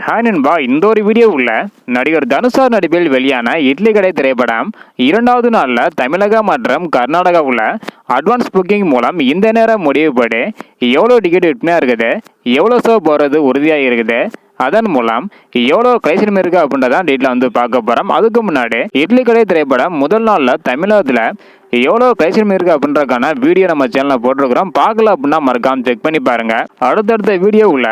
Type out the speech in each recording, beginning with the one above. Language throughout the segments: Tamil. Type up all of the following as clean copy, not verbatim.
ஹாய் நண்பா, இந்த ஒரு வீடியோ உள்ள நடிகர் தனுஷார் நடிப்பில் வெளியான இட்லி கடை திரைப்படம் 2வது நாளில் தமிழகம் மற்றும் கர்நாடகா உள்ள அட்வான்ஸ் புக்கிங் மூலம் இந்த நேரம் முடிவுபடி எவ்வளோ டிக்கெட் விற்பனையாக இருக்குது, எவ்வளோ ஷோ போகிறது உறுதியாக இருக்குது, அதன் மூலம் எவ்வளோ கலெக்ஷன் இருக்குது அப்படின்றதான் டீட்டெயில் பார்க்க போகிறோம். அதுக்கு முன்னாடி இட்லி கடை திரைப்படம் முதல் நாளில் தமிழகத்தில் எவ்வளோ கலெக்ஷன் இருக்குது அப்படின்றக்கான வீடியோ நம்ம சேனலில் போட்டிருக்கிறோம். பார்க்கல அப்படின்னா மறக்காம செக் பண்ணி பாருங்க. அடுத்தடுத்த வீடியோவில்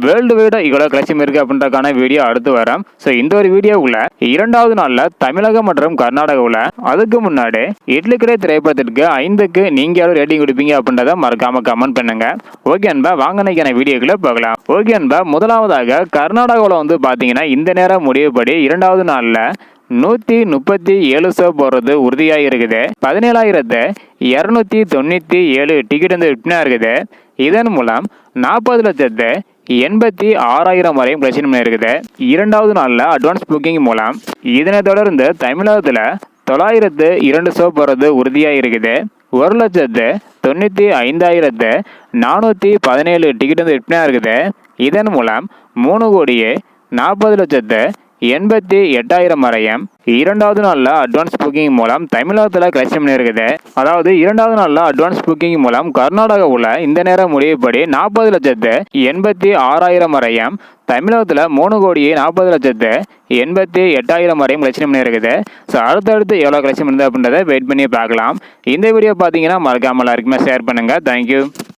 வேர்ல்டு வைடாக எவ்வளோ கலெக்ஷன் இருக்குது அப்படின்றக்கான வீடியோ அடுத்து வரும். ஸோ இந்த ஒரு வீடியோவில் 2வது நாளில் தமிழகம் மற்றும் கர்நாடகாவில் அதுக்கு முன்னாடி இட்லி கடை திரைப்படத்திற்கு 5க்கு நீங்கள் எவ்வளோ ரேட்டிங் கொடுப்பீங்க அப்படின்றத மறக்காம கமெண்ட் பண்ணுங்க. ஓகே அன்பா, வாங்கினைக்கான வீடியோக்குள்ளே பார்க்கலாம். ஓகே அன்பா, முதலாவதாக கர்நாடகாவில் பார்த்தீங்கன்னா இந்த நேரம் முடிவுபடி 2வது நாளில் 137 ஷோ போடுறது உறுதியாக இருக்குது. 17,297 டிக்கெட் விற்பனையாக இருக்குது. இதன் மூலம் 40,86,000 வரையும் கலெக்ஷன் இருக்குது 2வது நாளில் அட்வான்ஸ் புக்கிங் மூலம். இதனை தொடர்ந்து தமிழகத்தில் 902 ஷோ போடுறது உறுதியாக இருக்குது. 1,95,417 டிக்கெட் விற்பனையாக இருக்குது. இதன் மூலம் 3,40,88,000 வரையும் 2வது நாளில் அட்வான்ஸ் புக்கிங் மூலம் தமிழகத்தில் கலெக்ஷன் இருக்குது. அதாவது 2வது நாளில் அட்வான்ஸ் புக்கிங் மூலம் கர்நாடகாவில் இந்த நேரம் முடிவுபடி 40,86,000 வரையும் தமிழகத்தில் 3,40,88,000 வரையும் கலெக்ஷன் இருக்குது. ஸோ அடுத்தடுத்து எவ்வளோ கலெக்ஷன் இருக்குது அப்படின்றத வெயிட் பண்ணி பார்க்கலாம். இந்த வீடியோ பார்த்தீங்கன்னா மறக்காமல் எல்லாருக்குமே ஷேர் பண்ணுங்கள். தேங்க்யூ.